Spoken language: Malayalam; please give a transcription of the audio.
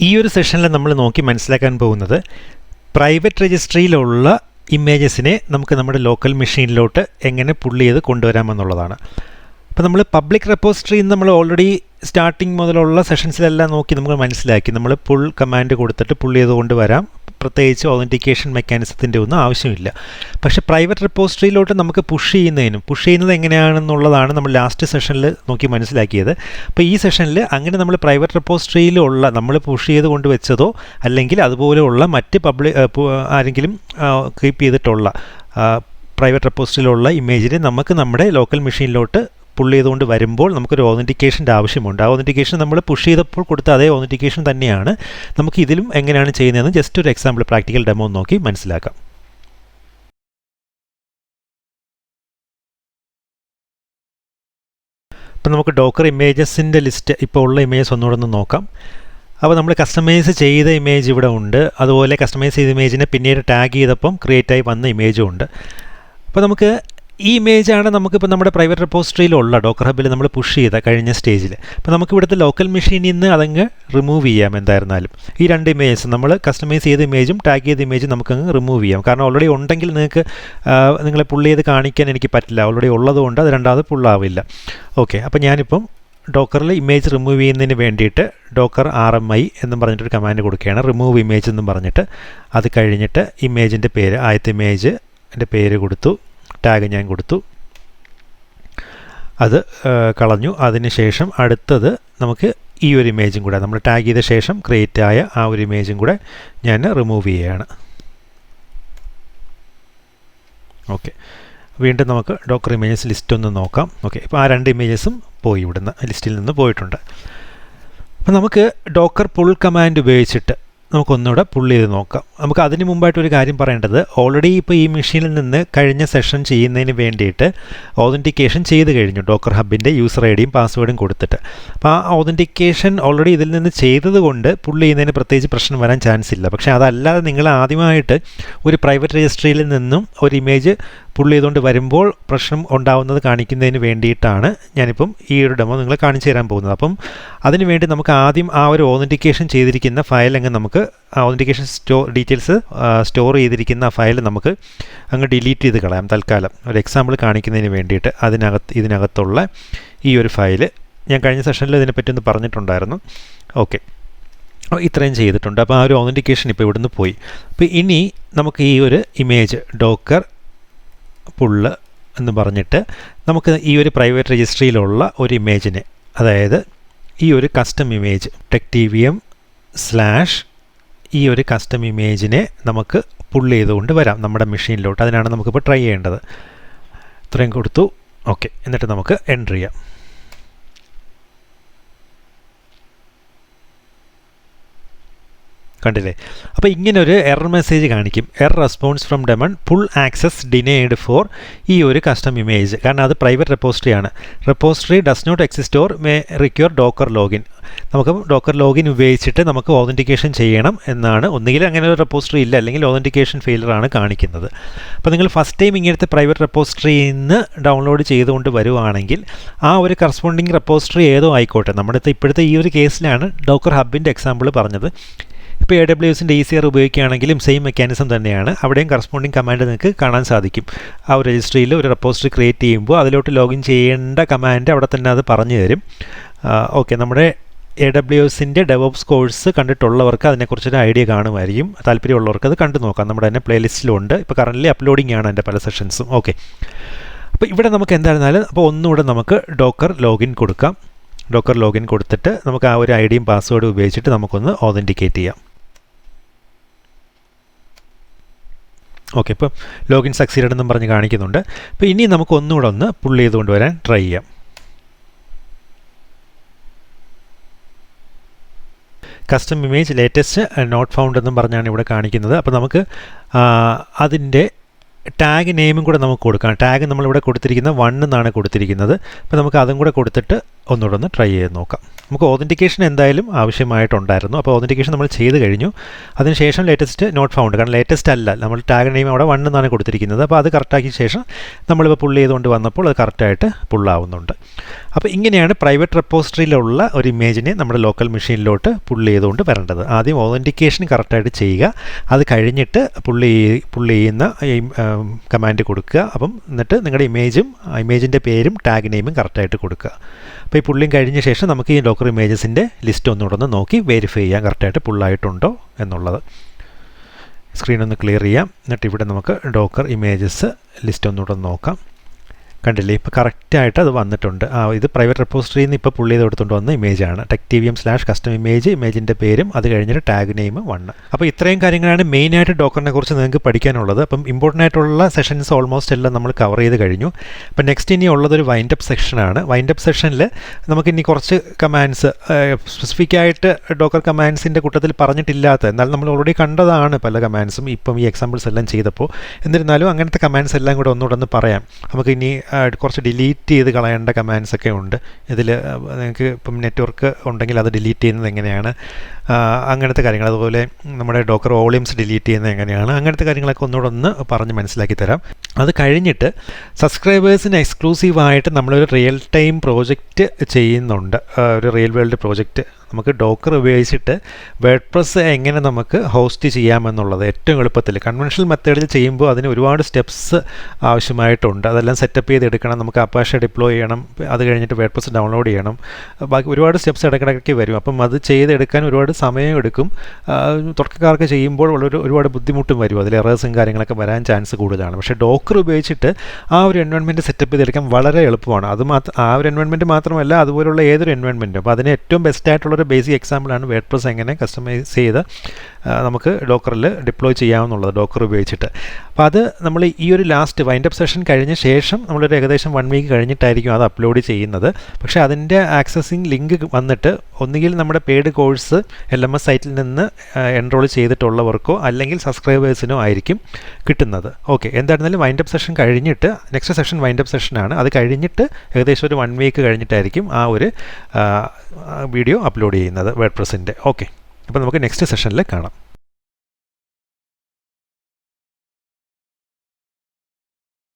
ഈ ഒരു സെഷനിൽ നമ്മൾ നോക്കി മനസ്സിലാക്കാൻ പോകുന്നത് പ്രൈവറ്റ് രജിസ്ട്രിയിലുള്ള ഇമേജസിനെ നമുക്ക് നമ്മുടെ ലോക്കൽ മെഷീനിലോട്ട് എങ്ങനെ പുള്ള് ചെയ്ത് കൊണ്ടുവരാമെന്നുള്ളതാണ്. അപ്പോൾ നമ്മൾ പബ്ലിക് റെപ്പോസിറ്ററി നമ്മൾ ഓൾറെഡി സ്റ്റാർട്ടിങ് മുതലുള്ള സെഷൻസിലെല്ലാം നോക്കി നമുക്ക് മനസ്സിലാക്കി നമ്മൾ പുൾ കമാൻഡ് കൊടുത്തിട്ട് പുള്ള് ചെയ്ത് കൊണ്ടുവരാം. പ്രത്യേകിച്ച് ഒതൻറ്റിക്കേഷൻ മെക്കാനിസത്തിൻ്റെ ഒന്നും ആവശ്യമില്ല. പക്ഷേ പ്രൈവറ്റ് റെപ്പോസിറ്ററിയിലോട്ട് നമുക്ക് പുഷ് ചെയ്യുന്നത് എങ്ങനെയാണെന്നുള്ളതാണ് നമ്മൾ ലാസ്റ്റ് സെഷനിൽ നോക്കി മനസ്സിലാക്കിയത്. അപ്പോൾ ഈ സെഷനിൽ അങ്ങനെ നമ്മൾ പ്രൈവറ്റ് റെപ്പോസിറ്ററിയിലുള്ള നമ്മൾ പുഷ് ചെയ്ത് കൊണ്ടുവച്ചതോ അല്ലെങ്കിൽ അതുപോലെയുള്ള മറ്റ് ആരെങ്കിലും കീപ്പ് ചെയ്തിട്ടുള്ള പ്രൈവറ്റ് റെപ്പോസിറ്ററിയിലുള്ള ഇമേജിനെ നമുക്ക് നമ്മുടെ ലോക്കൽ മെഷീനിലോട്ട് പുള്ള് ചെയ്തുകൊണ്ട് വരുമ്പോൾ നമുക്കൊരു ഒതൻറ്റിക്കേഷൻ്റെ ആവശ്യമുണ്ട്. ആ ഒതൻറ്റിക്കേഷൻ നമ്മൾ പുഷ് ചെയ്തപ്പോൾ കൊടുത്ത അതേ ഒതൻറ്റിക്കേഷൻ തന്നെയാണ് നമുക്ക് ഇതിലും എങ്ങനെയാണ് ചെയ്യുന്നതെന്ന് ജസ്റ്റ് ഒരു എക്സാമ്പിൾ പ്രാക്ടിക്കൽ ഡെമോ നോക്കി മനസ്സിലാക്കാം. അപ്പോൾ നമുക്ക് ഡോക്കർ ഇമേജസിൻ്റെ ലിസ്റ്റ് ഇപ്പോൾ ഉള്ള ഇമേജസ് ഒന്നുകൂടെ ഒന്ന് നോക്കാം. അപ്പോൾ നമ്മൾ കസ്റ്റമൈസ് ചെയ്ത ഇമേജ് ഇവിടെ ഉണ്ട്. അതുപോലെ കസ്റ്റമൈസ് ചെയ്ത ഇമേജിനെ പിന്നീട് ടാഗ് ചെയ്തപ്പം ക്രിയേറ്റായി വന്ന ഇമേജും ഉണ്ട്. അപ്പോൾ നമുക്ക് ഈ ഇമേജാണ് നമുക്കിപ്പോൾ നമ്മുടെ പ്രൈവറ്റ് റെപ്പോസിറ്ററിയിലുള്ള ഡോക്കർ ഹബിൽ നമ്മൾ പുഷ് ചെയ്ത കഴിഞ്ഞ സ്റ്റേജിൽ. അപ്പോൾ നമുക്ക് ഇവിടുത്തെ ലോക്കൽ മെഷീനിൽ നിന്ന് അതങ്ങ് റിമൂവ് ചെയ്യാം. എന്തായിരുന്നാലും ഈ രണ്ട് ഇമേജസ് നമ്മൾ കസ്റ്റമൈസ് ചെയ്ത ഇമേജും ടാഗ് ചെയ്ത ഇമേജും നമുക്കങ്ങ് റിമൂവ് ചെയ്യാം. കാരണം ഓൾറെഡി ഉണ്ടെങ്കിൽ നിങ്ങൾക്ക് നിങ്ങളെ പുള്ള് ചെയ്ത് കാണിക്കാൻ എനിക്ക് പറ്റില്ല. ഓൾറെഡി ഉള്ളതുകൊണ്ട് അത് രണ്ടാമത് പുള്ളാവില്ല. ഓക്കെ, അപ്പോൾ ഞാനിപ്പം ഡോക്കറിൽ ഇമേജ് റിമൂവ് ചെയ്യുന്നതിന് വേണ്ടിയിട്ട് ഡോക്കർ RMI എന്നും പറഞ്ഞിട്ടൊരു കമാൻഡ് കൊടുക്കുകയാണ്. റിമൂവ് ഇമേജ് എന്നും പറഞ്ഞിട്ട് അത് കഴിഞ്ഞിട്ട് ഇമേജിൻ്റെ പേര് ആദ്യത്തെ ഇമേജ് എൻ്റെ പേര് കൊടുത്തു, ടാഗ് ഞാൻ കൊടുത്തു, അത് കളഞ്ഞു. അതിന് ശേഷം അടുത്തത് നമുക്ക് ഈ ഒരു ഇമേജും കൂടെ നമ്മൾ ടാഗ് ചെയ്ത ശേഷം ക്രിയേറ്റ് ആയ ആ ഒരു ഇമേജും കൂടെ ഞാൻ റിമൂവ് ചെയ്യുകയാണ്. ഓക്കെ, വീണ്ടും നമുക്ക് ഡോക്കർ ഇമേജസ് ലിസ്റ്റ് ഒന്ന് നോക്കാം. ഓക്കെ, ഇപ്പോൾ ആ രണ്ട് ഇമേജസും പോയി, ഇവിടുന്ന് ലിസ്റ്റിൽ നിന്ന് പോയിട്ടുണ്ട്. അപ്പോൾ നമുക്ക് ഡോക്കർ പുൾ കമാൻഡ് ഉപയോഗിച്ചിട്ട് നമുക്കൊന്നുകൂടെ പുള്ള് ചെയ്ത് നോക്കാം. നമുക്ക് അതിന് മുമ്പായിട്ടൊരു കാര്യം പറയേണ്ടത്, ഓൾറെഡി ഇപ്പോൾ ഈ മെഷീനിൽ നിന്ന് കഴിഞ്ഞ സെഷൻ ചെയ്യുന്നതിന് വേണ്ടിയിട്ട് ഒതൻറ്റിക്കേഷൻ ചെയ്ത് കഴിഞ്ഞു ഡോക്കർ ഹബിൻ്റെ യൂസർ ഐഡിയും പാസ്വേഡും കൊടുത്തിട്ട്. അപ്പോൾ ആ ഒതൻറ്റിക്കേഷൻ ഓൾറെഡി ഇതിൽ നിന്ന് ചെയ്തത് കൊണ്ട് പുള്ള് ചെയ്യുന്നതിന് പ്രത്യേകിച്ച് പ്രശ്നം വരാൻ ചാൻസ് ഇല്ല. പക്ഷേ അതല്ലാതെ നിങ്ങൾ ആദ്യമായിട്ട് ഒരു പ്രൈവറ്റ് രജിസ്ട്രിയിൽ നിന്നും ഒരു ഇമേജ് പുള്ള് ചെയ്തുകൊണ്ട് വരുമ്പോൾ പ്രശ്നം ഉണ്ടാവുന്നത് കാണിക്കുന്നതിന് വേണ്ടിയിട്ടാണ് ഞാനിപ്പം ഈ ഒരു ഡെമോ നിങ്ങളെ കാണിച്ചു തരാൻ പോകുന്നത്. അപ്പം അതിനുവേണ്ടി നമുക്ക് ആദ്യം ആ ഒരു ഒതൻറ്റിക്കേഷൻ ചെയ്തിരിക്കുന്ന ഫയൽ അങ്ങ് നമുക്ക് ഒതൻറ്റിക്കേഷൻ ഡീറ്റെയിൽസ് സ്റ്റോർ ചെയ്തിരിക്കുന്ന ആ ഫയൽ നമുക്ക് അങ്ങ് ഡിലീറ്റ് ചെയ്ത് കളയാം തൽക്കാലം. ഒരു എക്സാമ്പിൾ കാണിക്കുന്നതിന് വേണ്ടിയിട്ട് ഇതിനകത്തുള്ള ഈ ഒരു ഫയൽ ഞാൻ കഴിഞ്ഞ സെഷനിൽ ഇതിനെപ്പറ്റി ഒന്ന് പറഞ്ഞിട്ടുണ്ടായിരുന്നു. ഓക്കെ, ഇത്രയും ചെയ്തിട്ടുണ്ട്. അപ്പോൾ ആ ഒരു ഒതൻറ്റിക്കേഷൻ ഇപ്പോൾ ഇവിടുന്ന് പോയി. അപ്പോൾ ഇനി നമുക്ക് ഈ ഒരു ഇമേജ് ഡോക്കർ പുള്ള് എന്ന് പറഞ്ഞിട്ട് നമുക്ക് ഈ ഒരു പ്രൈവറ്റ് രജിസ്ട്രിയിലുള്ള ഒരു ഇമേജിനെ, അതായത് ഈ ഒരു കസ്റ്റം ഇമേജ് TechTVM/ ഈ ഒരു കസ്റ്റം ഇമേജിനെ നമുക്ക് പുള്ള് ചെയ്തുകൊണ്ട് വരാം നമ്മുടെ മെഷീനിലോട്ട്. അതിനാണ് നമുക്കിപ്പോൾ ട്രൈ ചെയ്യേണ്ടത്. ഇത്രയും കൊടുത്തു. ഓക്കെ, എന്നിട്ട് നമുക്ക് എൻ്റർ ചെയ്യാം. കണ്ടില്ലേ? അപ്പോൾ ഇങ്ങനെ ഒരു എറർ മെസ്സേജ് കാണിക്കും, error response from daemon, pull access denied for ഈ ഒരു കസ്റ്റം ഇമേജ്. കാരണം അത് പ്രൈവറ്റ് റെപ്പോസിറ്ററി ആണ്. Repository does not exist or may require Docker login. നമുക്ക് ഡോക്കർ ലോഗിൻ ഉപയോഗിച്ചിട്ട് നമുക്ക് ഒതൻറ്റിക്കേഷൻ ചെയ്യണം എന്നാണ്. ഒന്നുകിൽ അങ്ങനെ ഒരു റെപ്പോസിറ്ററി ഇല്ല, അല്ലെങ്കിൽ ഒതൻറ്റിക്കേഷൻ ഫെയിലർ ആണ് കാണിക്കുന്നത്. അപ്പോൾ നിങ്ങൾ ഫസ്റ്റ് ടൈം ഇങ്ങനത്തെ പ്രൈവറ്റ് റെപ്പോസിറ്ററിയിൽ നിന്ന് ഡൗൺലോഡ് ചെയ്തുകൊണ്ട് വരുവാണെങ്കിൽ ആ ഒരു കറസ്പോണ്ടിങ് റെപ്പോസിറ്ററി ഏതോ ആയിക്കോട്ടെ. നമ്മുടെ ഇപ്പോഴത്തെ ഈ ഒരു കേസിലാണ് ഡോക്കർ ഹബിൻ്റെ എക്സാമ്പിൾ പറഞ്ഞത്. ഇപ്പോൾ AWSൻ്റെ ECR ഉപയോഗിക്കുകയാണെങ്കിലും സെയിം മെക്കാനിസം തന്നെയാണ്. അവിടെയും കറസ്പോണ്ടിങ് കമാൻഡ് നിങ്ങൾക്ക് കാണാൻ സാധിക്കും. ആ ഒരു രജിസ്ട്രിയിൽ ഒരു റെപ്പോസിറ്ററി ക്രിയേറ്റ് ചെയ്യുമ്പോൾ അതിലോട്ട് ലോഗിൻ ചെയ്യേണ്ട കമാൻഡ് അവിടെ തന്നെ അത് പറഞ്ഞു തരും. ഓക്കെ, നമ്മുടെ AWSൻ്റെ DevOps കോഴ്സ് കണ്ടിട്ടുള്ളവർക്ക് അതിനെക്കുറിച്ചൊരു ഐഡിയ കാണുമായിരിക്കും. താല്പര്യമുള്ളവർക്ക് അത് കണ്ടു നോക്കാം. നമ്മുടെ തന്നെ പ്ലേലിസ്റ്റിലുണ്ട്. ഇപ്പോൾ കറൻ്റ്ലി അപ്ലോഡിംഗ് ആണ് എൻ്റെ പല സെഷൻസും. ഓക്കെ, അപ്പോൾ ഇവിടെ നമുക്ക് എന്തായിരുന്നാലും അപ്പോൾ ഒന്നുകൂടെ നമുക്ക് ഡോക്കർ ലോഗിൻ കൊടുക്കാം. ഡോക്കർ ലോഗിൻ കൊടുത്തിട്ട് നമുക്ക് ആ ഒരു ഐഡിയും പാസ്വേഡും ഉപയോഗിച്ചിട്ട് നമുക്കൊന്ന് ഒതൻറ്റിക്കേറ്റ് ചെയ്യാം. ഓക്കെ, ഇപ്പോൾ ലോഗിൻ സക്സീഡഡ് എന്നും പറഞ്ഞ് കാണിക്കുന്നുണ്ട്. അപ്പോൾ ഇനി നമുക്ക് ഒന്നുകൂടെ ഒന്ന് പുള്ള് ചെയ്ത് കൊണ്ടുവരാൻ ട്രൈ ചെയ്യാം. Custom image latest not found എന്നും പറഞ്ഞാണ് ഇവിടെ കാണിക്കുന്നത്. അപ്പോൾ നമുക്ക് അതിൻ്റെ ടാഗ് നെയിമും കൂടെ നമുക്ക് കൊടുക്കാം. ടാഗ് നമ്മളിവിടെ കൊടുത്തിരിക്കുന്ന 1 എന്നാണ് കൊടുത്തിരിക്കുന്നത്. അപ്പോൾ നമുക്ക് അതും കൂടെ കൊടുത്തിട്ട് ഒന്നുകൂടെ ഒന്ന് ട്രൈ ചെയ്ത് നോക്കാം. നമുക്ക് ഓതൻറ്റിക്കേഷൻ എന്തായാലും ആവശ്യമായിട്ടുണ്ടായിരുന്നു. അപ്പോൾ ഓതൻറ്റിക്കേഷൻ നമ്മൾ ചെയ്ത് കഴിഞ്ഞു. അതിനുശേഷം ലേറ്റസ്റ്റ് നോട്ട് ഫൗണ്ട്, കാരണം ലേറ്റസ്റ്റ് അല്ല, നമ്മൾ ടാഗ് നെയിം അവിടെ 1 എന്നാണ് കൊടുത്തിരിക്കുന്നത്. അപ്പോൾ അത് കറക്റ്റാക്കിയ ശേഷം നമ്മളിപ്പോൾ പുള്ള് ചെയ്തുകൊണ്ട് വന്നപ്പോൾ അത് കറക്റ്റായിട്ട് പുള്ളാവുന്നുണ്ട്. അപ്പോൾ ഇങ്ങനെയാണ് പ്രൈവറ്റ് റെപ്പോസിറ്ററിയിലുള്ള ഒരു ഇമേജിനെ നമ്മുടെ ലോക്കൽ മെഷീനിലോട്ട് പുള്ള് ചെയ്തുകൊണ്ട് വരേണ്ടത്. ആദ്യം ഓതൻറ്റിക്കേഷൻ കറക്റ്റായിട്ട് ചെയ്യുക, അത് കഴിഞ്ഞിട്ട് പുള്ള് ചെയ്യുന്ന കമാൻഡ് കൊടുക്കുക. അപ്പം എന്നിട്ട് നിങ്ങളുടെ ഇമേജിൻ്റെ പേരും ടാഗ് നെയിമും കറക്റ്റായിട്ട് കൊടുക്കുക. അപ്പോൾ ഈ പുള്ളിങ് കഴിഞ്ഞ ശേഷം നമുക്ക് ഈ ഡോക്കർ ഇമേജസിൻ്റെ ലിസ്റ്റ് ഒന്നുകൂടെ നോക്കി വെരിഫൈ ചെയ്യാം കറക്റ്റായിട്ട് പുള്ളായിട്ടുണ്ടോ എന്നുള്ളത്. സ്ക്രീൻ ഒന്ന് ക്ലിയർ ചെയ്യാം. എന്നിട്ട് ഇവിടെ നമുക്ക് ഡോക്കർ ഇമേജസ് ലിസ്റ്റ് ഒന്നുകൂടെ നോക്കാം. കണ്ടില്ലേ, ഇപ്പോൾ കറക്റ്റായിട്ട് അത് വന്നിട്ടുണ്ട്. ഇത് പ്രൈവറ്റ് റെപ്പോസിറ്ററിയിൽ നിന്ന് ഇപ്പോൾ പുള്ളി ചെയ്ത് എടുത്തുകൊണ്ട് വന്ന ഇമേജാണ്. TechTVM/custom ഇമേജിൻ്റെ പേരും അത് കഴിഞ്ഞിട്ട് ടാഗ് നെയിം 1. അപ്പോൾ ഇത്രയും കാര്യങ്ങളാണ് മെയിനായിട്ട് ഡോക്കറിനെ കുറിച്ച് നിങ്ങൾക്ക് പഠിക്കാനുള്ളത്. അപ്പം ഇമ്പോർട്ടൻ്റ് ആയിട്ടുള്ള സെഷൻസ് ഓൾമോസ്റ്റ് എല്ലാം നമ്മൾ കവർ ചെയ്ത് കഴിഞ്ഞു. അപ്പം നെക്സ്റ്റ് ഇനി ഉള്ളതൊരു വൈൻഡപ്പ് സെക്ഷനാണ്. വൈൻഡപ്പ് സെക്ഷനിൽ നമുക്കിനി കുറച്ച് കമാൻഡ്സ് സ്പെസിഫിക് ആയിട്ട് ഡോക്കർ കമാൻഡ്സിൻ്റെ കൂട്ടത്തിൽ പറഞ്ഞിട്ടില്ലാത്ത, എന്നാൽ നമ്മൾ ഓൾറെഡി കണ്ടതാണ് പല കമാൻഡ്സും ഇപ്പം ഈ എക്സാമ്പിൾസ് എല്ലാം ചെയ്തപ്പോൾ. എന്നിരുന്നാലും അങ്ങനത്തെ കമാൻഡ്സ് എല്ലാം കൂടെ ഒന്നുകൂടെ ഒന്ന് പറയാം. നമുക്കിനി കുറച്ച് ഡിലീറ്റ് ചെയ്ത് കളയേണ്ട കമാൻഡ്സ് ഒക്കെ ഉണ്ട് ഇതിൽ. നിങ്ങൾക്ക് ഇപ്പം നെറ്റ്വർക്ക് ഉണ്ടെങ്കിൽ അത് ഡിലീറ്റ് ചെയ്യുന്നത് എങ്ങനെയാണ്, അങ്ങനത്തെ കാര്യങ്ങൾ, അതുപോലെ നമ്മുടെ ഡോക്കർ വോളിയൂംസ് ഡിലീറ്റ് ചെയ്യുന്നത് എങ്ങനെയാണ്, അങ്ങനത്തെ കാര്യങ്ങളൊക്കെ ഒന്നുകൂടെ ഒന്ന് പറഞ്ഞ് മനസ്സിലാക്കി തരാം. അത് കഴിഞ്ഞിട്ട് സബ്സ്ക്രൈബേഴ്സിന് എക്സ്ക്ലൂസീവായിട്ട് നമ്മളൊരു റിയൽ ടൈം പ്രോജക്റ്റ് ചെയ്യുന്നുണ്ട്. ഒരു റിയൽ വേൾഡ് പ്രോജക്റ്റ് നമുക്ക് ഡോക്കർ ഉപയോഗിച്ചിട്ട് വേർഡ്പ്രസ് എങ്ങനെ നമുക്ക് ഹോസ്റ്റ് ചെയ്യാമെന്നുള്ളത് ഏറ്റവും എളുപ്പത്തിൽ. കൺവെൻഷണൽ മെത്തേഡിൽ ചെയ്യുമ്പോൾ അതിന് ഒരുപാട് സ്റ്റെപ്സ് ആവശ്യമായിട്ടുണ്ട്. അതെല്ലാം സെറ്റപ്പ് ചെയ്തെടുക്കണം, നമുക്ക് അപ്പാഷ ഡിപ്ലോയ് ചെയ്യണം, അത് കഴിഞ്ഞിട്ട് വേർഡ്പ്രസ് ഡൗൺലോഡ് ചെയ്യണം, ബാക്കി ഒരുപാട് സ്റ്റെപ്സ് ഇടയ്ക്കിടയ്ക്ക് വരും. അപ്പം അത് ചെയ്തെടുക്കാൻ ഒരുപാട് സമയം എടുക്കും. തുടക്കക്കാർക്ക് ചെയ്യുമ്പോൾ ഒരുപാട് ബുദ്ധിമുട്ടും വരും, അതിൽ എറേഴ്സും കാര്യങ്ങളൊക്കെ വരാൻ ചാൻസ് കൂടുതലാണ്. പക്ഷേ ഡോക്കർ ഉപയോഗിച്ചിട്ട് ആ ഒരു എൻവയോൺമെൻറ്റ് സെറ്റപ്പ് ചെയ്തെടുക്കാൻ വളരെ എളുപ്പമാണ്. ആ ഒരു എൻവയോൺമെൻറ്റ് മാത്രമല്ല, അതുപോലുള്ള ഏതൊരു എൻവയോൺമെൻറ്റും. അപ്പോൾ അതിന് ഏറ്റവും ബെസ്റ്റ് ആയിട്ടുള്ള ഒരു ബേസിക് എക്സാമ്പിളാണ് വേർഡ്പ്രസ് എങ്ങനെ കസ്റ്റമൈസ് ചെയ്ത് നമുക്ക് ഡോക്കറിൽ ഡിപ്ലോയ് ചെയ്യാമെന്നുള്ളത് ഡോക്കർ ഉപയോഗിച്ചിട്ട്. അപ്പോൾ അത് നമ്മൾ ഈ ഒരു ലാസ്റ്റ് വൈൻഡപ്പ് സെഷൻ കഴിഞ്ഞ ശേഷം നമ്മളൊരു ഏകദേശം 1 വീക്ക് കഴിഞ്ഞിട്ടായിരിക്കും അത് അപ്ലോഡ് ചെയ്യുന്നത്. പക്ഷേ അതിൻ്റെ ആക്സസിങ് ലിങ്ക് വന്നിട്ട് ഒന്നുകിൽ നമ്മുടെ പെയ്ഡ് കോഴ്സ് LMS സൈറ്റിൽ നിന്ന് എൻറോൾ ചെയ്തിട്ടുള്ളവർക്കോ അല്ലെങ്കിൽ സബ്സ്ക്രൈബേഴ്സിനോ ആയിരിക്കും കിട്ടുന്നത്. ഓക്കെ, എന്തായിരുന്നാലും വൈൻഡപ്പ് സെഷൻ കഴിഞ്ഞിട്ട് നെക്സ്റ്റ് സെഷൻ വൈൻഡപ്പ് സെഷനാണ്. അത് കഴിഞ്ഞിട്ട് ഏകദേശം ഒരു 1 വീക്ക് കഴിഞ്ഞിട്ടായിരിക്കും ആ ഒരു വീഡിയോ അപ്ലോഡ് ചെയ്യുന്നത് വേർഡ്പ്രസിൻ്റെ. ഓക്കെ, അപ്പോൾ നമുക്ക് നെക്സ്റ്റ് സെഷനിൽ കാണാം.